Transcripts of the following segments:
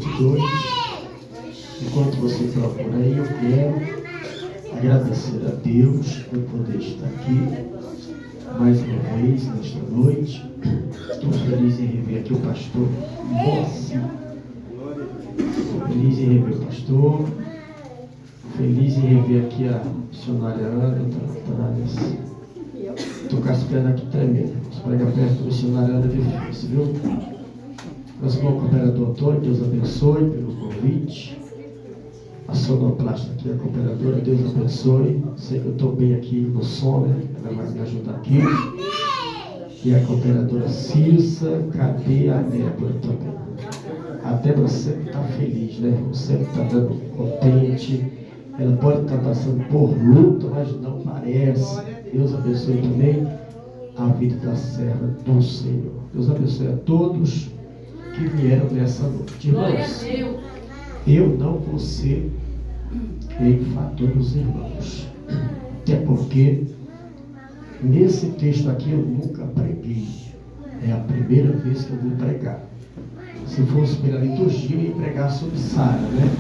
2. Enquanto você procura aí, eu quero agradecer a Deus por poder estar aqui mais uma vez nesta noite. Estou feliz em rever aqui o pastor Mossi. Feliz em rever o pastor. Feliz em rever aqui a missionária Ana. Estou com as pernas aqui tremendo. Se prega perto do missionário Ana, é difícil, viu? Nosso irmão cooperador Antônio, Deus abençoe pelo convite. A sonoplasta aqui, a cooperadora, Deus abençoe. Sei que eu estou bem aqui no som, né? Ela vai me ajudar aqui. E a cooperadora Cissa, cadê a Débora também? A Débora sempre está feliz, né? Sempre está dando contente. Ela pode estar passando por luta, mas não parece. Deus abençoe também a vida da serva do Senhor. Deus abençoe a todos que vieram nessa noite. Irmãos, eu não vou ser reifator dos irmãos. Até porque nesse texto aqui eu nunca preguei. É a primeira vez que eu vou pregar. Se fosse pela liturgia, eu ia pregar sobre Sara, né?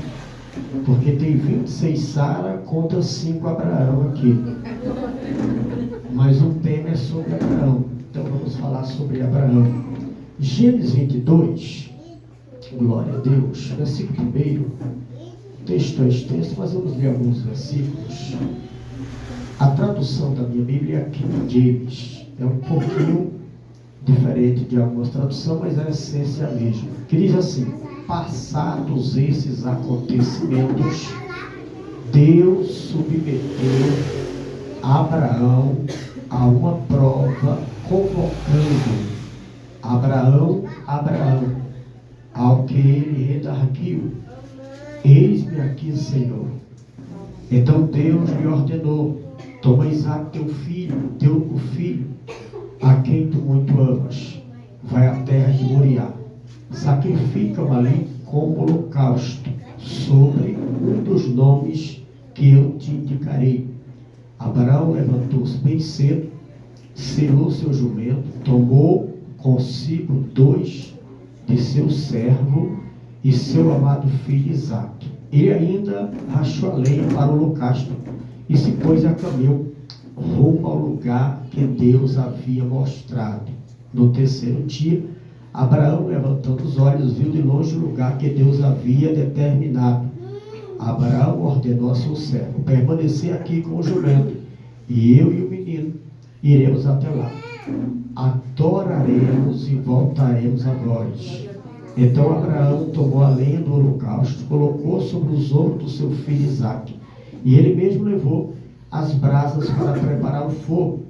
Porque tem 26 Sara contra 5 Abraão aqui. Mas o tema é sobre Abraão. Então vamos falar sobre Abraão. Gênesis 22, glória a Deus, versículo 1. O texto é extenso, mas vamos ler alguns versículos. A tradução da minha Bíblia é King James. É um pouquinho diferente de algumas traduções, mas é a essência mesmo. Que diz assim: passados esses acontecimentos, Deus submeteu Abraão a uma prova, convocando Abraão, ao que ele redarguiu: eis-me aqui, Senhor. Então Deus lhe ordenou: toma Isaque teu filho, teu único filho, a quem tu muito amas, vai à terra de Moriá, sacrifica-o ali como holocausto, sobre um dos nomes que eu te indicarei. Abraão levantou-se bem cedo, selou seu jumento, tomou consigo 2 de seu servo e seu amado filho Isaque. Ele ainda rachou a lenha para o holocausto e se pôs a caminho rumo ao lugar que Deus havia mostrado. No terceiro dia, Abraão, levantando os olhos, viu de longe o lugar que Deus havia determinado. Abraão ordenou a seu servo: permanecer aqui com o jumento, e eu e o menino iremos até lá. Adoraremos e voltaremos a vós. Então Abraão tomou a lenha do holocausto, colocou sobre os ombros do seu filho Isaque, e ele mesmo levou as brasas para preparar o fogo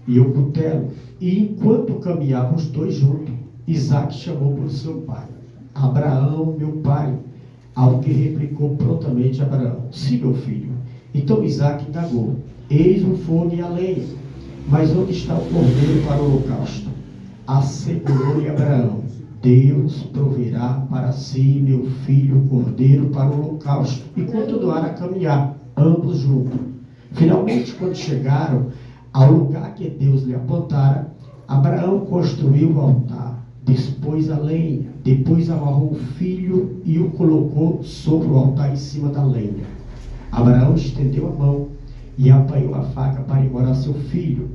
e o cutelo. E enquanto caminhavam os dois juntos, Isaque chamou por seu pai: Abraão, meu pai. Ao que replicou prontamente Abraão: sim, meu filho. Então Isaque indagou: eis o fogo e a lenha, mas onde está o cordeiro para o holocausto? Assegurou-lhe Abraão: Deus proverá para si, meu filho, o cordeiro para o holocausto. E continuaram a caminhar, ambos juntos. Finalmente, quando chegaram ao lugar que Deus lhe apontara, Abraão construiu o altar, dispôs a lenha, depois amarrou o filho e o colocou sobre o altar em cima da lenha. Abraão estendeu a mão e apanhou a faca para imolar seu filho.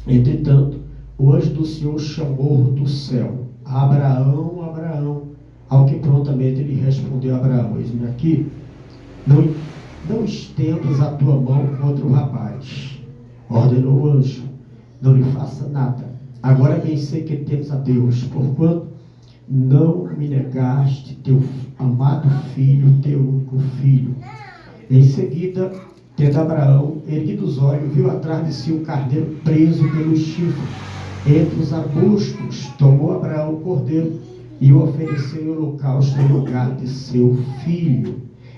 Entretanto, o anjo do Senhor chamou do céu: Abraão, Abraão. Ao que prontamente lhe respondeu Abraão: eis-me aqui. Não estendas a tua mão contra o rapaz. Ordenou o anjo: não lhe faça nada. Agora bem sei que temos a Deus, porquanto não me negaste teu amado filho, teu único filho. Em seguida, tendo Abraão erguido os olhos, viu atrás de si um carneiro preso pelo chifre entre os arbustos. Tomou Abraão o cordeiro e o ofereceu em holocausto em lugar de seu filho.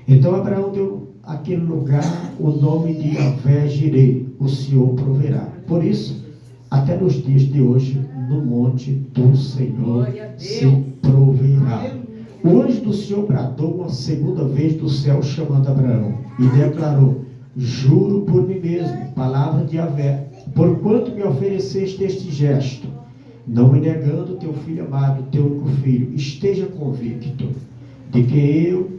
Então Abraão deu àquele lugar o nome de Yahvé Jireh, o Senhor proverá. Por isso, até nos dias de hoje, no monte do Senhor se proverá. O anjo do Senhor bradou uma segunda vez do céu, chamando Abraão, e declarou: juro por mim mesmo, palavra de Yahvé, porquanto me ofereceste este gesto, não me negando teu filho amado, teu único filho, esteja convicto, de que eu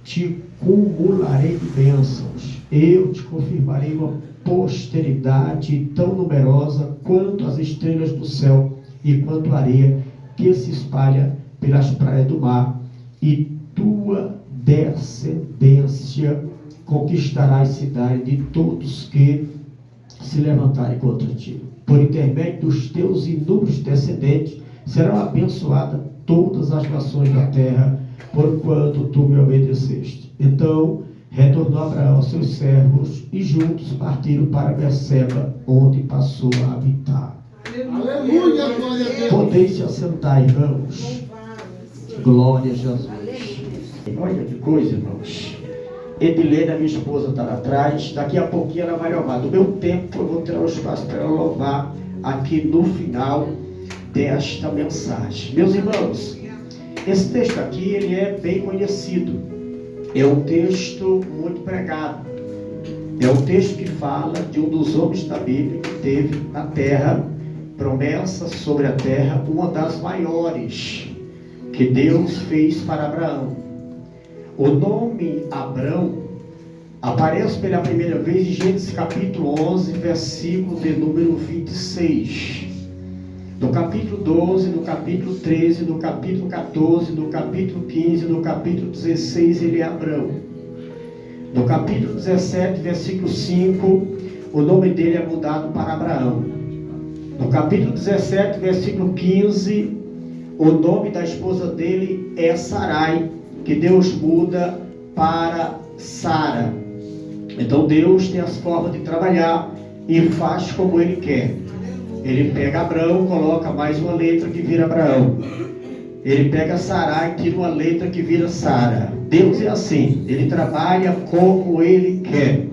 te cumularei de bênçãos, eu te confirmarei uma posteridade tão numerosa quanto as estrelas do céu e quanto a areia que se espalha pelas praias do mar, e tua descendência conquistará as cidades de todos que se levantarem contra ti. Por intermédio dos teus inúmeros descendentes serão abençoadas todas as nações da terra, porquanto tu me obedeceste. Então retornou Abraão aos seus servos, e juntos partiram para Berseba, onde passou a habitar. Aleluia, glória a Deus. Podeis se assentar, irmãos. Glória a Jesus. Olha que coisa, irmãos. Edilene, minha esposa, está lá atrás. Daqui a pouquinho ela vai louvar. Do meu tempo, eu vou ter um espaço para ela louvar aqui no final desta mensagem. Meus irmãos, esse texto aqui, ele é bem conhecido. É um texto muito pregado. É um texto que fala de um dos homens da Bíblia que teve na terra, promessa sobre a terra, uma das maiores que Deus fez para Abraão. O nome Abrão aparece pela primeira vez em Gênesis capítulo 11, versículo de número 26. No capítulo 12, no capítulo 13, no capítulo 14, no capítulo 15, no capítulo 16, ele é Abrão. No capítulo 17, versículo 5, o nome dele é mudado para Abraão. No capítulo 17, versículo 15, o nome da esposa dele é Sarai, que Deus muda para Sara. Então Deus tem as formas de trabalhar e faz como Ele quer. Ele pega Abrão, coloca mais uma letra que vira Abraão. Ele pega Sarai e tira uma letra que vira Sara. Deus é assim, Ele trabalha como Ele quer.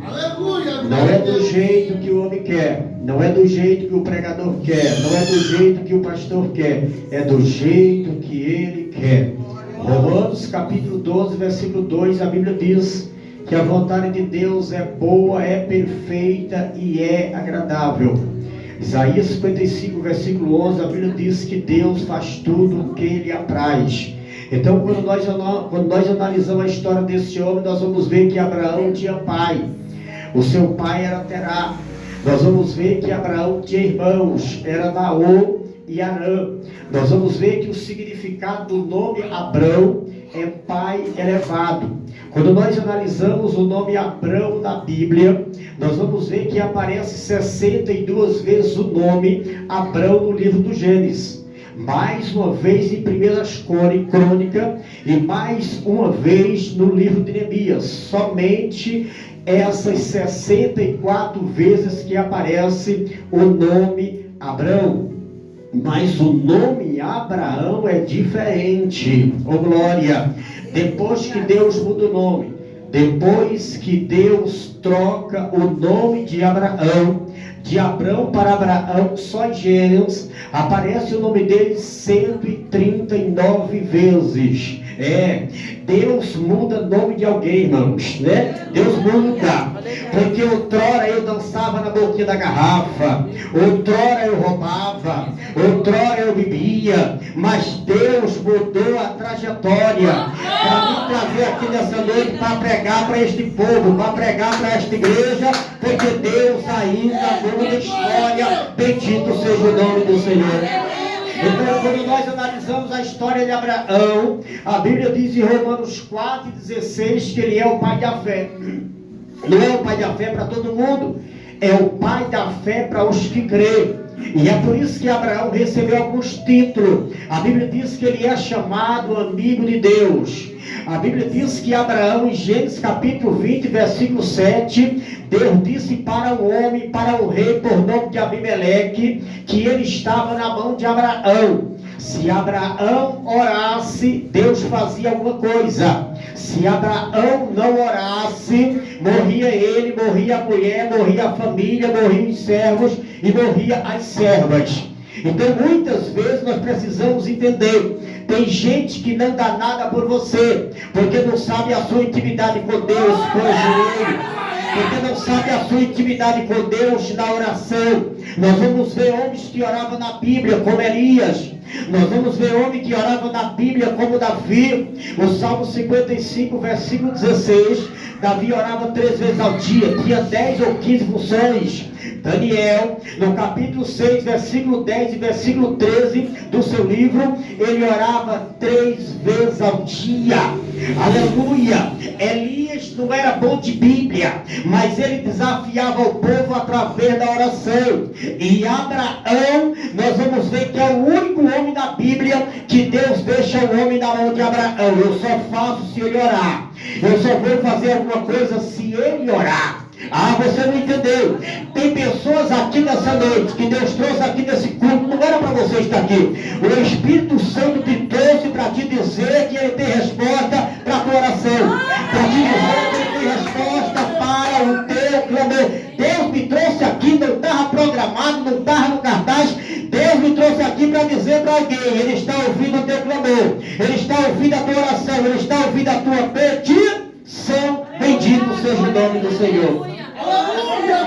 Não é do jeito que o homem quer, não é do jeito que o pregador quer, não é do jeito que o pastor quer, é do jeito que Ele quer. Romanos capítulo 12, versículo 2, a Bíblia diz que a vontade de Deus é boa, é perfeita e é agradável. Isaías 55, versículo 11, a Bíblia diz que Deus faz tudo o que Ele apraz. Então, quando nós analisamos a história desse homem, nós vamos ver que Abraão tinha pai. O seu pai era Terá. Nós vamos ver que Abraão tinha irmãos, era Naor e Arã. Nós vamos ver que o significado do nome Abrão é pai elevado. Quando nós analisamos o nome Abrão na Bíblia, nós vamos ver que aparece 62 vezes o nome Abrão no livro do Gênesis. Mais uma vez em 1 Crônica e mais uma vez no livro de Neemias. Somente essas 64 vezes que aparece o nome Abrão. Mas o nome Abraão é diferente. Oh glória! Depois que Deus muda o nome, depois que Deus troca o nome de Abraão, de Abrão para Abraão, só em Gênesis, aparece o nome dele 139 vezes. Deus muda o nome de alguém, irmãos, né? Deus muda, porque outrora eu dançava na boquinha da garrafa, outrora eu roubava, outrora eu bebia, mas Deus mudou a trajetória para me trazer aqui nessa noite para pregar para este povo, para pregar para esta igreja, porque Deus ainda muda a história. Bendito seja o nome do Senhor. Então, quando nós analisamos a história de Abraão, a Bíblia diz em Romanos 4,16 que ele é o pai da fé. Não é o pai da fé para todo mundo, é o pai da fé para os que creem. E é por isso que Abraão recebeu alguns títulos. A Bíblia diz que ele é chamado amigo de Deus. A Bíblia diz que Abraão, em Gênesis capítulo 20, versículo 7, Deus disse para o homem, para o rei, por nome de Abimeleque, que ele estava na mão de Abraão. Se Abraão orasse, Deus fazia alguma coisa. Se Abraão não orasse, morria ele, morria a mulher, morria a família, morriam os servos e morria as servas. Então muitas vezes nós precisamos entender, tem gente que não dá nada por você, porque não sabe a sua intimidade com Deus, com o joelho. porque não sabe a sua intimidade com Deus na oração. Nós vamos ver homens que oravam na Bíblia, como Elias. Nós vamos ver homens que oravam na Bíblia, como Davi. O Salmo 55, versículo 16. Davi orava 3 vezes ao dia, tinha 10 ou 15 funções. Daniel, no capítulo 6, versículo 10 e versículo 13 do seu livro, ele orava 3 vezes ao dia. Aleluia! Elias não era bom de Bíblia, mas ele desafiava o povo através da oração. E Abraão, nós vamos ver que é o único homem da Bíblia que Deus deixa o homem na mão de Abraão. Eu só faço se ele orar. Eu só vou fazer alguma coisa se ele orar. Ah, você não entendeu. Tem pessoas aqui nessa noite que Deus trouxe aqui nesse culto. Não era para você estar aqui. O Espírito Santo te trouxe para te dizer que ele tem resposta para a tua oração, para te dizer que ele tem resposta para o teu clamor. Deus me trouxe aqui, não estava programado, não estava no cartaz. Deus me trouxe aqui para dizer para alguém: ele está ouvindo o teu clamor, ele está ouvindo a tua oração, ele está ouvindo a tua petição. Bendito seja o nome do Senhor.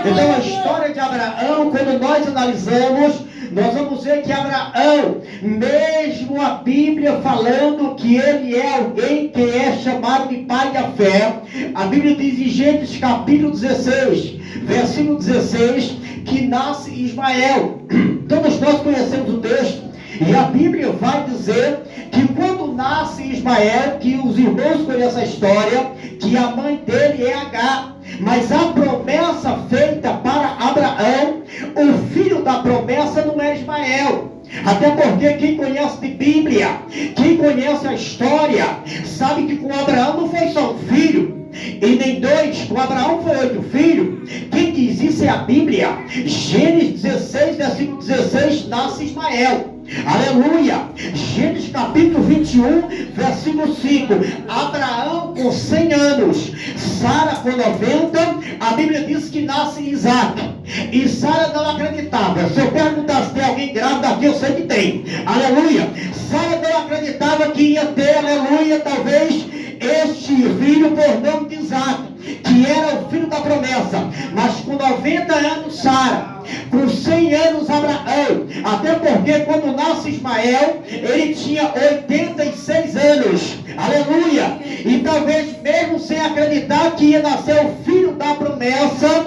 Então a história de Abraão, quando nós analisamos, nós vamos ver que Abraão, mesmo a Bíblia falando que ele é alguém que é chamado de pai da fé, a Bíblia diz em Gênesis capítulo 16, versículo 16, que nasce Ismael. Todos nós conhecemos o texto. E a Bíblia vai dizer que quando nasce Ismael, que os irmãos conhecem a história, que a mãe dele é Agar. Mas a promessa feita para Abraão, o filho da promessa não é Ismael. Até porque quem conhece de Bíblia, quem conhece a história, sabe que com Abraão não foi só um filho, e nem 2, com Abraão foi 8 filhos. Quem diz isso é a Bíblia. Gênesis 16, versículo 16, nasce Ismael. Aleluia. Gênesis capítulo 21, versículo 5. Abraão com 100 anos, Sara com 90. A Bíblia diz que nasce Isaac. E Sara não acreditava. Se eu perguntar se tem alguém grávida aqui, eu sei que tem. Aleluia. Sara não acreditava que ia ter, aleluia, talvez este filho por nome de Isaac, que era o filho da promessa. Mas com 90 anos Sara, com 100 anos Abraão. Até porque quando nasce Ismael, ele tinha 86 anos. Aleluia. E talvez mesmo sem acreditar que ia nascer o filho da promessa,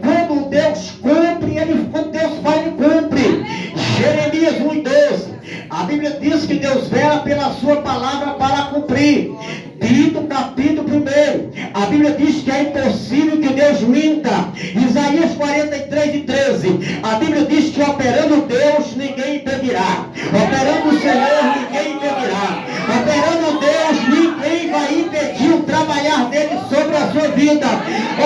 quando Deus cumpre, quando Deus faz, ele cumpre. Jeremias 1:12. A Bíblia diz que Deus vela pela sua palavra para cumprir. Tito capítulo 1. A Bíblia diz que é impossível que Deus minta. Isaías 43:13. A Bíblia diz que operando Deus ninguém impedirá. Operando o Senhor ninguém impedirá. Operando Deus ninguém vai impedir o trabalhar dele sobre a sua vida.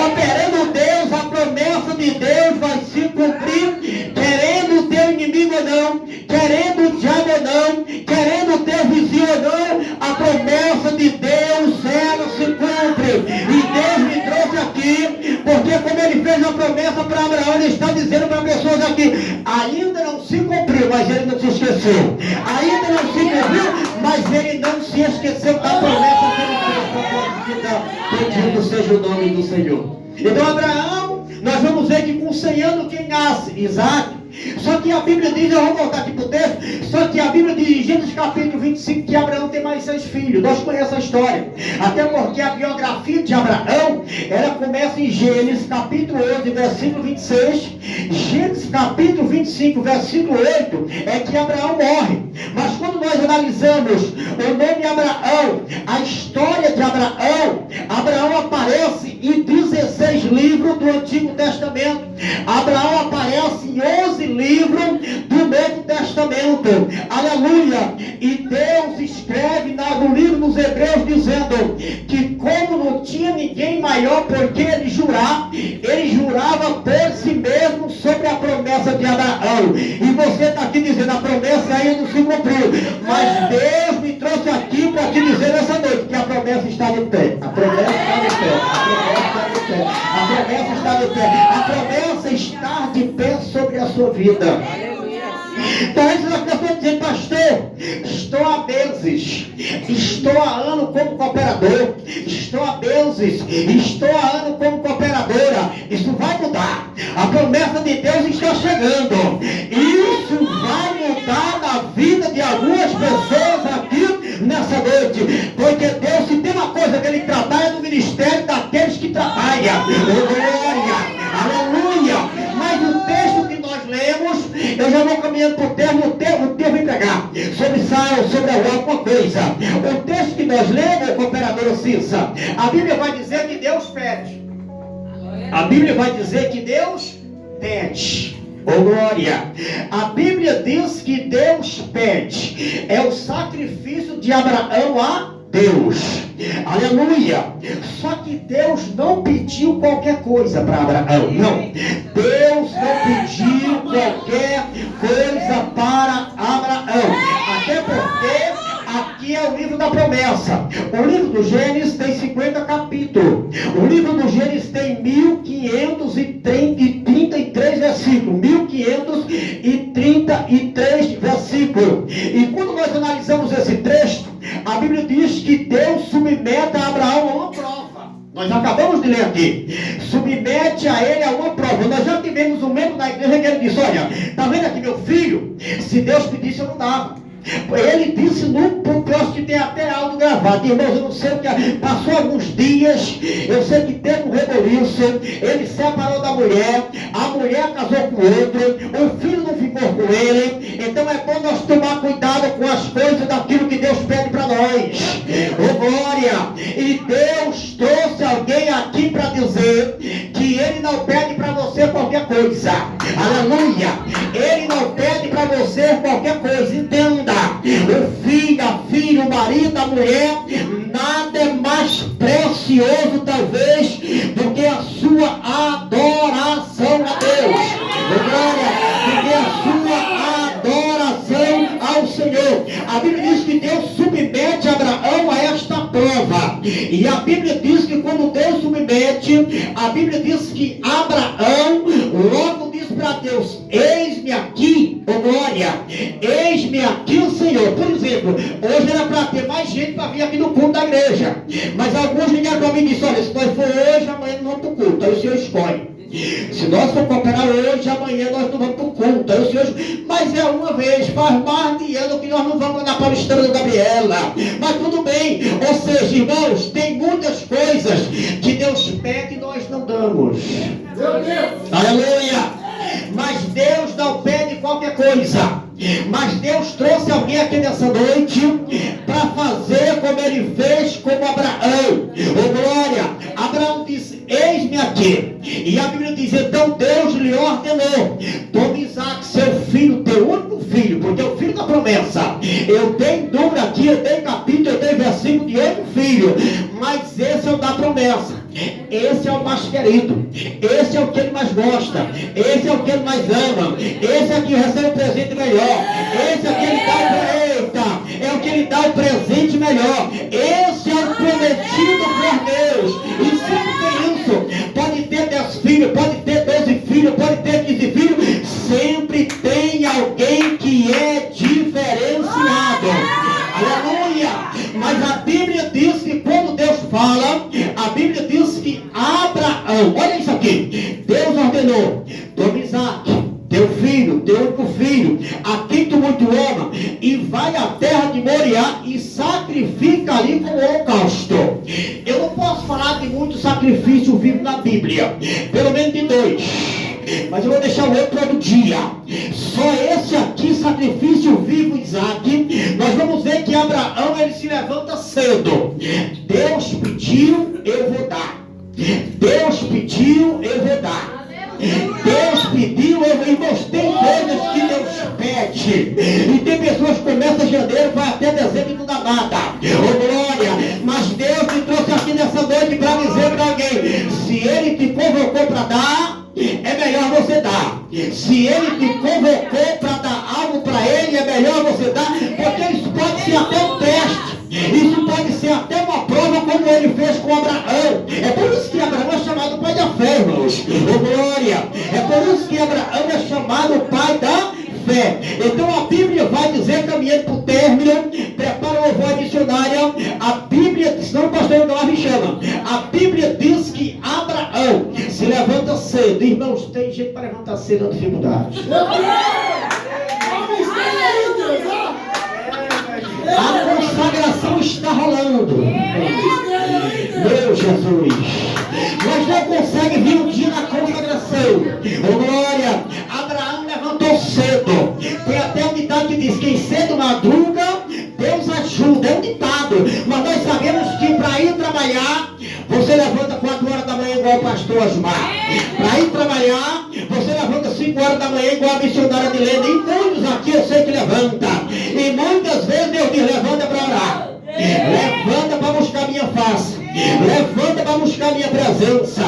Operando Deus, a promessa de Deus vai se cumprir. Querendo o teu inimigo ou não, querendo o diabo ou não, querendo o teu vizinho ou não, a promessa de Deus, ela se cumpre. E Deus me trouxe aqui, porque como ele fez a promessa para Abraão, ele está dizendo para pessoas aqui: ainda não se cumpriu, mas ele não se esqueceu. Ainda não se cumpriu, mas ele não se esqueceu da promessa que ele fez para a tua vida. Bendito seja o nome do Senhor. Então Abraão, nós vamos ver que com 100 anos quem nasce? Isaac. Só que a Bíblia diz, eu vou voltar aqui para o texto, só que a Bíblia diz em Gênesis capítulo 25 que Abraão tem mais 6 filhos. Nós conhecemos a história. Até porque a biografia de Abraão, ela começa em Gênesis capítulo 11, versículo 26. Gênesis capítulo 25, versículo 8, é que Abraão morre. Mas quando nós analisamos o nome Abraão, a história de Abraão, Abraão aparece em 16 livros do Antigo Testamento. Abraão aparece em 11 livros do Novo Testamento. Aleluia. E Deus escreve no livro dos Hebreus dizendo que como não tinha ninguém maior porque ele jurava por si mesmo sobre a promessa de Abraão. E você está aqui dizendo: a promessa ainda não se cumpriu, mas Deus me trouxe aqui para te dizer nessa noite que a promessa está de pé. A promessa está de pé. A promessa está de pé. A promessa está de pé. A promessa está de pé sobre a sua vida. Então essa é a pessoa dizendo, pastor, estou há meses, estou há ano como cooperador, estou há meses, estou há ano como cooperadora. Isso vai mudar. A promessa de Deus está chegando. Isso vai mudar na vida de algumas pessoas aqui nessa noite. Porque Deus, se tem uma coisa que Ele trabalha no ministério daqueles que trabalham. Oh, glória! Aleluia! Mas o texto que nós lemos, eu já vou caminhando para o termo vem pregar sobre sal, sobre alguma coisa. O texto que nós lemos, cooperadora Cissa, a Bíblia vai dizer que Deus pede. A Bíblia vai dizer que Deus pede. Oh, glória! A Bíblia diz que Deus pede. É o sacrifício de Abraão a Deus. Aleluia! Só que Deus não pediu qualquer coisa para Abraão. Não. Deus não pediu qualquer coisa para Abraão. Até porque aqui é o livro da promessa. O livro do Gênesis tem 50 capítulos. O livro do Gênesis tem 1533 versículos. 1533 versículos. E quando nós analisamos esse texto, a Bíblia diz que Deus submete a Abraão a uma prova. Nós acabamos de ler aqui. Submete a ele a uma prova. Nós já tivemos um membro da igreja que ele disse, olha, está vendo aqui meu filho? Se Deus pedisse eu não dava. Ele disse porque eu acho que tem até áudio gravado. Irmãos, eu não sei o que passou alguns dias. Eu sei que teve um reboliço. Ele separou da mulher. A mulher casou com outro. O filho não ficou com ele. Então é bom nós tomar cuidado com as coisas daquilo que Deus pede para nós. Oh, glória! E Deus trouxe alguém aqui para dizer que Ele não pede para você qualquer coisa. Aleluia! Ele não pede para você qualquer coisa. Entenda. O filho, a filha, o marido, a mulher, nada é mais precioso talvez do que a sua adoração a Deus. Glória, do que a sua adoração ao Senhor. A Bíblia diz que Deus submete Abraão a esta prova. E a Bíblia diz que quando Deus submete, a Bíblia diz que Abraão logo diz para Deus, eis-me aqui, oh glória, eis-me aqui o Senhor. Por exemplo, hoje era para ter mais gente para vir aqui no culto da igreja, mas alguns ligaram para mim e disseram, olha, se nós for hoje, amanhã não vamos para o culto, aí o Senhor escolhe. Se nós for cooperar hoje, amanhã nós não vamos para o culto, aí o Senhor, mas é uma vez, faz mais de ano que nós não vamos na Palestrina da Gabriela, mas tudo bem. Ou seja, irmãos, tem muitas coisas que Deus pede e nós não damos. Aleluia! Mas Deus não pede qualquer coisa. Mas Deus trouxe alguém aqui nessa noite para fazer como Ele fez com Abraão. Oh glória! Abraão disse, eis-me aqui. E a Bíblia diz, então Deus lhe ordenou, tome Isaac, seu filho, teu único filho, porque é o filho da promessa. Eu tenho número aqui, eu tenho capítulo, eu tenho versículo de 8 filhos, mas esse é o da promessa. Esse é o mais querido, esse é o que ele mais gosta, esse é o que ele mais ama, esse é o que recebe o presente melhor, esse é o que ele dá é o que ele dá o presente melhor, esse é o prometido por Deus. E sempre tem isso. Pode ter 10 filhos, pode ter 12 filhos, pode ter 15 filhos, sempre tem alguém que é diferenciado. Aleluia! Mas a Bíblia diz que quando Deus fala, a Bíblia diz que Abraão, olha isso aqui, Deus ordenou, tome Isaac, teu filho, teu único filho, a quem tu muito ama, e vai à terra de Moriá e sacrifica ali com o holocausto. Eu não posso falar de muito sacrifício vivo na Bíblia, pelo menos de 2. Mas eu vou deixar o outro para outro dia. Só esse aqui, sacrifício vivo, Isaac. Nós vamos ver que Abraão, ele se levanta cedo. Deus pediu, eu vou dar. Deus pediu, eu vou dar. Deus pediu, irmãos, tem coisas que Deus pede. E tem pessoas que começam janeiro, vai até dezembro e não dá nada. Oh glória! Mas Deus te trouxe aqui nessa noite para dizer para alguém, se Ele te convocou para dar, é melhor você dar. Se Ele te convocou para dar algo para Ele, é melhor você dar, porque isso pode ser até um teste. Isso pode ser até uma prova, como Ele fez com Abraão. É por isso que Abraão é chamado pai da fé, irmãos. Oh glória! É por isso que Abraão é chamado pai da fé. Então chama? A Bíblia diz que Abraão se levanta cedo. Irmãos, tem gente para levantar cedo na dificuldade. A consagração está rolando. Meu Jesus. Mas não consegue vir um dia na consagração. Oh, glória. Abraão levantou cedo. Tem até um ditado que diz: quem cedo madruga, Deus ajuda. É um ditado. Mas nós sabemos que para ir trabalhar, você levanta 4 horas da manhã igual o pastor Osmar. Para ir trabalhar, você levanta 5 horas da manhã igual a missionária de Lenda. E muitos aqui eu sei que levanta. E muitas vezes Deus diz: levanta para orar. Levanta para buscar minha face. Levanta para buscar minha presença.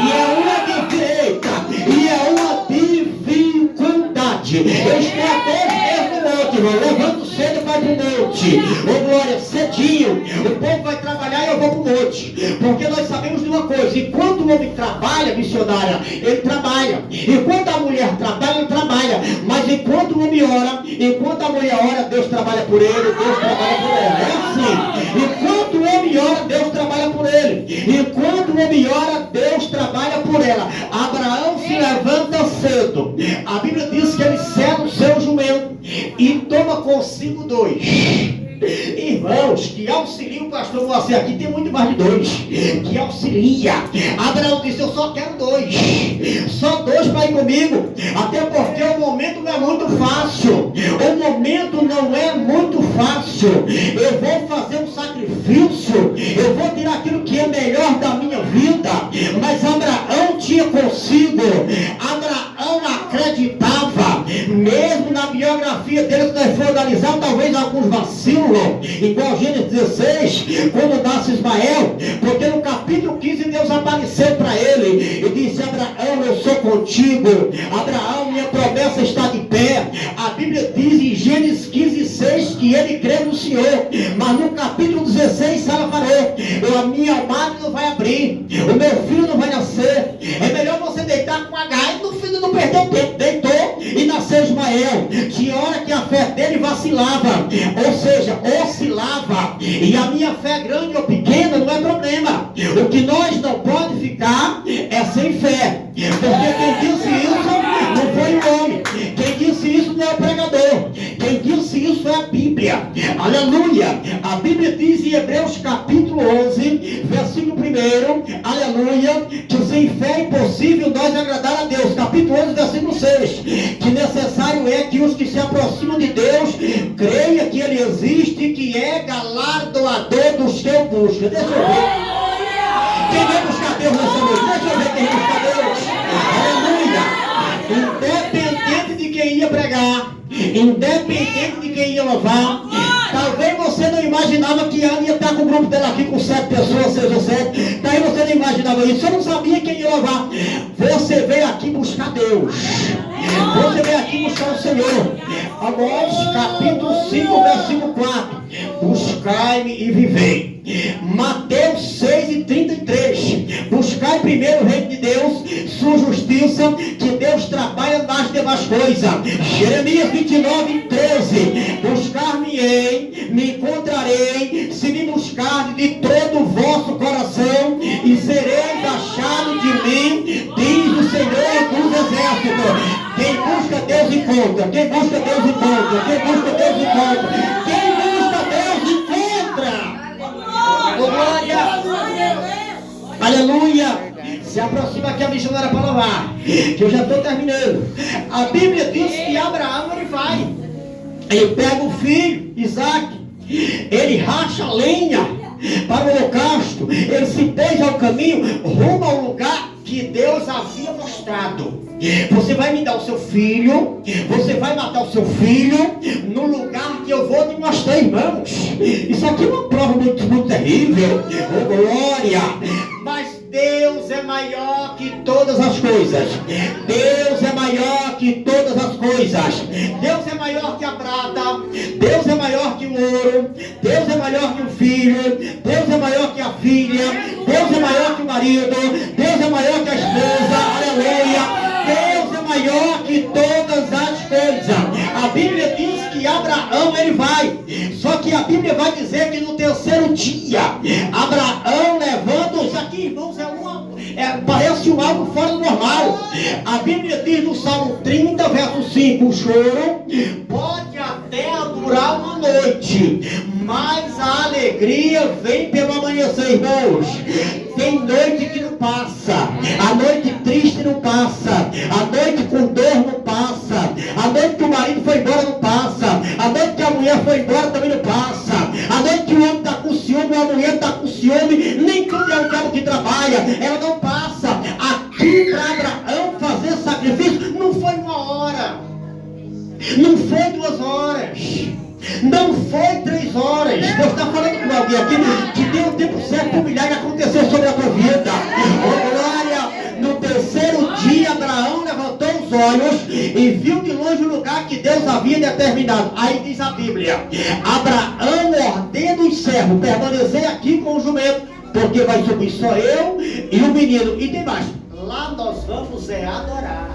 E é uma direita. E é uma dificuldade. Eu estou até mesmo no monte, irmão. Levanto cedo para ir para o monte. Ô glória, cedinho. O povo vai trabalhar e eu vou para o monte. Porque nós sabemos de uma coisa: enquanto o homem trabalha, missionária, ele trabalha. Enquanto a mulher trabalha, ele trabalha. Mas enquanto o homem ora, enquanto a mulher ora, Deus trabalha por ele, Deus trabalha por ela. É assim. Enquanto o homem ora, Deus trabalha por ele. Enquanto o homem ora, Deus trabalha por ela. Abraão se levanta cedo. A Bíblia diz que ele cede o seu jumento e toma consigo 2. Irmãos, que auxilia o pastor Moacir. Aqui tem muito mais de 2 que auxilia. Abraão disse: eu só quero 2. Só 2 para ir comigo. Até porque o momento não é muito fácil. O momento não é muito fácil. Eu vou fazer um sacrifício. Eu vou tirar aquilo que é melhor da minha vida. Mas Abraão tinha consigo. Abraão acreditava. Mesmo na biografia dele, se nós for analisar, talvez alguns vacilos, igual Gênesis 16, quando nasce Ismael, porque no capítulo 15 Deus apareceu para ele e disse: Abraão, eu sou contigo. Abraão, minha promessa está de pé. A Bíblia diz em Gênesis 15, 6 que ele crê no Senhor. Mas no capítulo 16 Sara falou: a minha alma não vai abrir, o meu filho não vai nascer. É melhor você deitar com H. E no filho não perdeu tempo, deitou e nasceu Ismael. Tinha hora que a fé dele vacilava, ou seja, oscilava. E a minha fé grande ou pequena não é problema. O que nós não pode ficar é sem fé. Porque quem disse isso não foi o homem. Quem disse isso não é o pregador. Quem disse isso é a Bíblia. Aleluia. A Bíblia diz em Hebreus capítulo 11, versículo 1, aleluia, que sem fé é impossível nós agradar a Deus. Capítulo 11, versículo 6, que necessário é que os que se aproximam de Deus creia que Ele existe, que é galardoador dos que o buscam. Deixa eu ver. Quem vai buscar Deus nessa noite? Deixa eu ver quem vai buscar Deus. Aleluia. Independente de quem ia pregar, independente de quem ia louvar, talvez você não imaginava que Ana ia estar com o grupo dela aqui com 7 pessoas, 6 ou 7. Daí você não imaginava isso. Você não sabia quem ia louvar. Você veio aqui buscar Deus. Você veio aqui buscar o Senhor. Amós capítulo 5, versículo 4. Buscai-me e vivei. Mateus 6 e 33. Buscai primeiro o reino de Deus, sua justiça, que Deus trabalha nas demais coisas. Jeremias 29 e 13. Buscar-me-ei, me encontrarei, se me buscardes de todo o vosso coração, e sereis achados de mim, diz o Senhor dos exércitos. Quem busca Deus encontra. Quem busca Deus encontra. Quem busca Deus encontra. Quem busca Deus encontra. Glória. Aleluia. Se aproxima aqui a missionária para louvar, que eu já estou terminando. A Bíblia diz que Abraão ele vai. Ele pega o filho, Isaac. Ele racha a lenha para o holocausto. Ele se beija ao caminho, rumo ao lugar que Deus havia mostrado. Você vai me dar o seu filho, você vai matar o seu filho no lugar que eu vou te mostrar, irmãos. Isso aqui é uma prova muito terrível. Oh, glória! Mas Deus é maior que todas as coisas. Deus é maior que todas as coisas. Deus é maior que a prata. Deus é maior que o ouro. Deus é maior que o filho. Deus é maior que a filha. Deus é maior que o marido. Deus é maior que a esposa. Aleluia. Deus é maior que todas as coisas. A Bíblia diz que Abraão ele vai. Só que a Bíblia vai dizer que no terceiro dia Abraão levou algo fora do normal. A Bíblia diz no Salmo 30, verso 5, o choro pode até durar uma noite, mas a alegria vem pelo amanhecer, irmãos. Tem noite que não passa, a noite triste não passa, a noite com dor não passa, a noite que o marido foi embora não passa, a noite que a mulher foi embora também não passa, a noite que o homem está com ciúme, a mulher está com ciúme, nem tudo é o diabo que trabalha, ela não passa. Aqui para Abraão fazer sacrifício não foi 1 hora, não foi 2 horas, não foi 3 horas. Deus está falando com alguém aqui que tem o tempo certo para humilhar e acontecer sobre a tua vida. Oh, glória! No 3º dia, Abraão levantou os olhos e viu de longe o lugar que Deus havia determinado. Aí diz a Bíblia: Abraão ordena os servos permanecer aqui com o jumento, porque vai subir só eu e o menino. E tem mais: lá nós vamos adorar.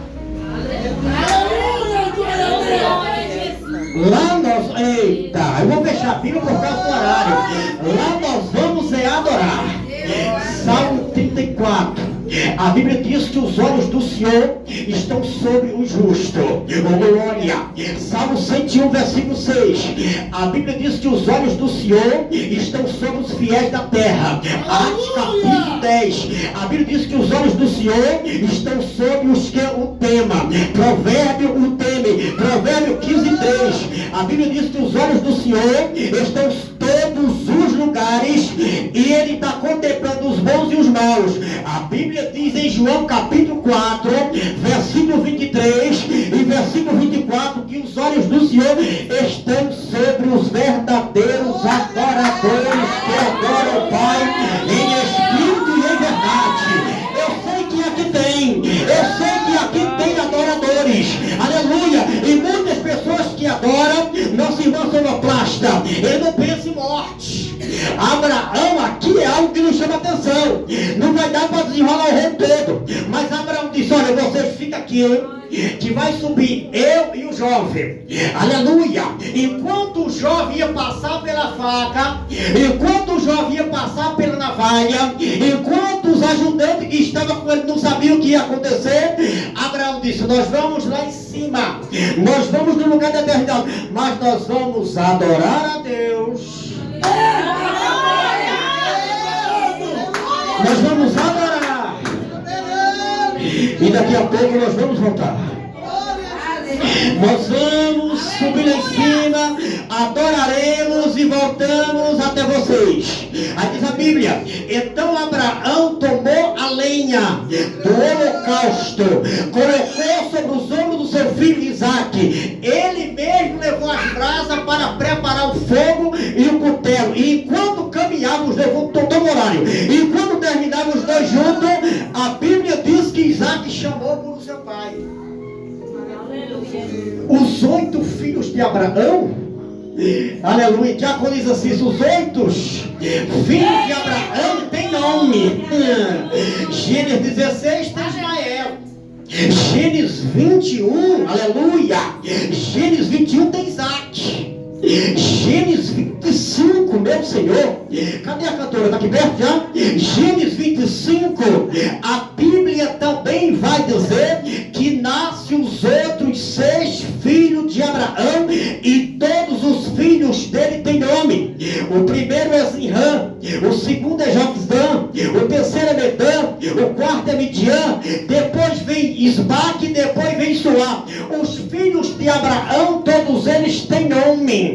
Lá nós, eita, eu vou fechar a Bíblia por causa do horário. Lá nós vamos adorar. Salmo 34. A Bíblia diz que os olhos do Senhor estão sobre o justo. Glória. Salmo 101, versículo 6. A Bíblia diz que os olhos do Senhor estão sobre os fiéis da terra. Atos capítulo 10. A Bíblia diz que os olhos do Senhor estão sobre os que o temam. Provérbio o teme. Provérbio 15, 3. A Bíblia diz que os olhos do Senhor estão todos os lugares e Ele está contemplando os bons e os maus. A Bíblia diz em João capítulo 4, versículo 23 e versículo 24, que os olhos do Senhor estão sobre os verdadeiros adoradores que adoram o Pai em espírito e em verdade. Eu sei que aqui tem adoradores, aleluia, e muitas pessoas que adoram. Nosso irmão sonoplasta, ele não pensa em morte. Abraão aqui é algo que nos chama atenção. Não vai dar para desenrolar o rei todo, mas Abraão disse: olha, vocês ficam aqui, que vai subir eu e o jovem, aleluia. Enquanto o jovem ia passar pela faca, enquanto o jovem ia passar pela navalha, enquanto os ajudantes que estavam com ele não sabiam o que ia acontecer, Abraão disse: nós vamos lá em cima, nós vamos no lugar da eternidade, mas nós vamos adorar a Deus. Nós vamos adorar. E daqui a pouco nós vamos voltar. Nós vamos subir lá em cima, adoraremos e voltamos até vocês. Aí diz a Bíblia: então Abraão tomou a lenha do holocausto, colocou sobre os ombros do seu filho Isaque. Ele mesmo levou as brasas para preparar o fogo e o cutelo. E enquanto caminhávamos, levou todo o horário. E quando terminávamos os dois juntos, a Bíblia diz que Isaque chamou por seu pai. Os 8 filhos de Abraão, aleluia, diaconiza assim: os 8 filhos de Abraão têm nome. Gênesis 16 tem Ismael. Gênesis 21, aleluia, Gênesis 21 tem Isaque. Gênesis 25, meu Senhor, cadê a cantora? Está aqui perto já? Gênesis 25, a Bíblia também vai dizer que nasce os outros 6 filhos de Abraão e todos os filhos dele têm nome. O primeiro é Zinrã, o segundo é Joquizã, o terceiro é Medã, o quarto é Midian, depois vem Isbaque, depois vem Suá. Os filhos de Abraão, todos eles têm nome.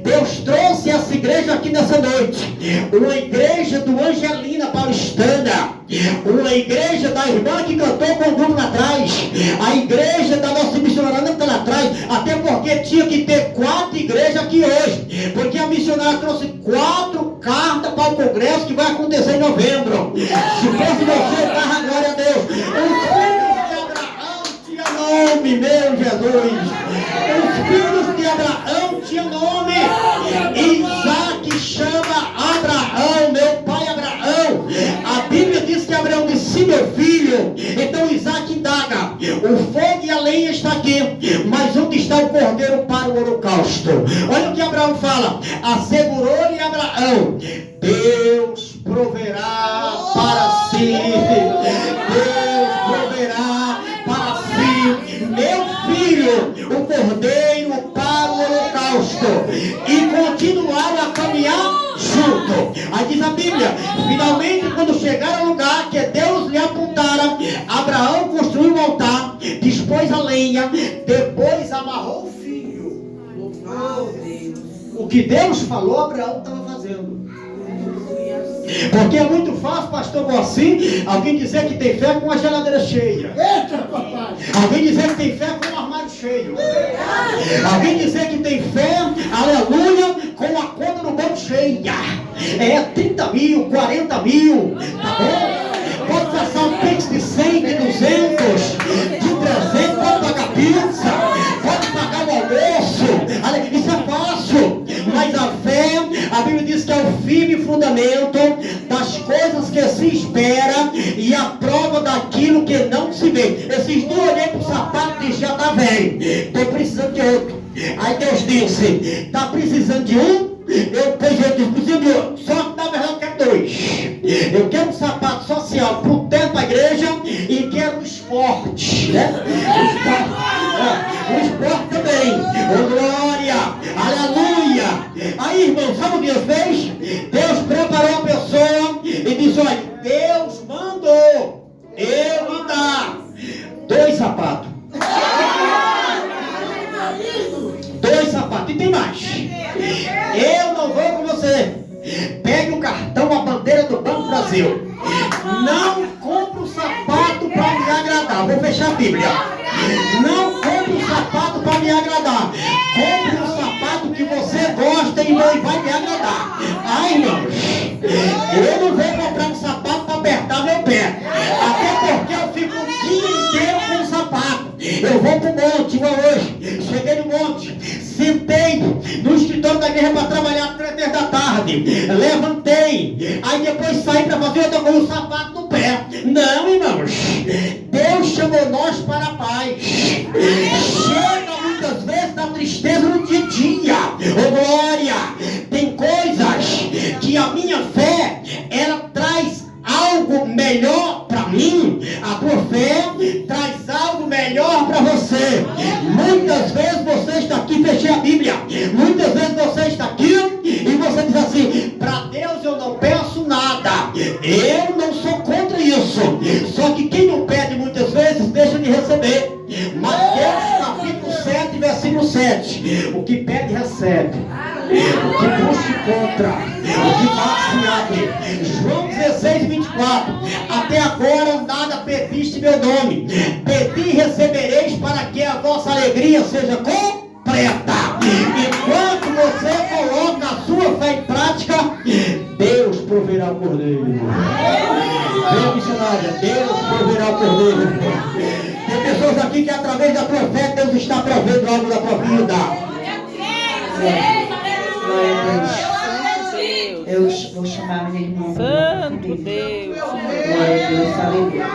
Deus trouxe essa igreja aqui nessa noite, uma igreja do Angelina Paulistana, uma igreja da irmã que cantou com o grupo lá atrás, a igreja da nossa missionária que está lá atrás, até porque tinha que ter 4 igrejas aqui hoje, porque a missionária trouxe 4 cartas para o congresso que vai acontecer em novembro. Se fosse você, barra glória a Deus. Os filhos de Abraão tinham nome, meu Jesus. Os filhos de Abraão tinham nome. Isaque chama Abraão, meu pai Abraão. A Bíblia diz que Abraão disse: sim, meu filho. Então Isaque indaga: o fogo e a lenha está aqui, mas onde está o cordeiro para o holocausto? Olha o que Abraão fala: assegurou-lhe Abraão: Deus proverá para si. Deus Aí diz a Bíblia, finalmente quando chegaram ao lugar que Deus lhe apontara, Abraão construiu um altar, dispôs a lenha, depois amarrou o filho. O que Deus falou, Abraão estava fazendo. Porque é muito fácil, pastor Moacir, alguém dizer que tem fé com a geladeira cheia. Eita, papai. Alguém dizer que tem fé com o armário cheio. Alguém dizer que tem fé, aleluia, com a conta no banco cheia. É 30 mil, 40 mil, tá bom? Pode passar um pix de 100, de 200, de 300, pode pagar pizza, pode pagar o almoço. Isso é fácil. Mas a fé, a Bíblia diz que é o firme fundamento das coisas que se espera e a prova daquilo que não se vê. Esses dias eu olhei para o sapato e disse, já está velho, estou precisando de outro. Aí Deus disse, está precisando de um? Eu disse, preciso de outro. Só que na verdade eu quero dois. Eu quero um sapato social para o tempo da igreja e quero um esporte, né? O esporte também. Oh, glória! Aleluia! Aí, irmão, sabe o que Deus fez? Deus preparou a pessoa e disse, olha, Deus mandou eu lhe dar 2 sapatos. 2 sapatos. E tem mais. Eu não vou com você. Pegue o cartão, a bandeira do Banco Brasil. Não compre o sapato para me agradar. Vou fechar a Bíblia. Não compre o sapato para me agradar. Compre o sapato que você gosta e vai me agradar. Ai, irmãos, eu não vou comprar um sapato para apertar meu pé. Até porque eu fico o dia inteiro com o sapato. Eu vou pro monte, igual hoje. Cheguei no monte, sentei no escritório da igreja para trabalhar às 3 da tarde. Levantei, aí depois saí para fazer outra coisa, o sapato no pé. Não, irmãos, Deus chamou nós para a paz. Chega muitas vezes da tristeza no dia a dia. Oh, glória! Tem coisas que a minha fé, ela traz algo melhor para mim. A tua fé traz algo melhor para você. Muitas vezes você está aqui, fechei a Bíblia. Muitas vezes você está aqui e você diz assim, para Deus eu não peço nada. Eu não sou contra isso. Só que quem não pede muitas vezes deixa de receber. Mateus capítulo 7, versículo 7. O que pede recebe. O que busca encontra. O que bate se abre. João 16, 24. Até agora nada pediste meu nome. Pedi e recebereis para que a vossa alegria seja completa. Enquanto você coloca a sua fé em prática, Deus proverá o cordeiro. Vem, missionária, Deus proverá o cordeiro. Tem pessoas aqui que através da tua fé Deus está provendo algo da tua vida. Eu vou chamar a minha irmã. Santo Deus. Glória a Deus, aleluia.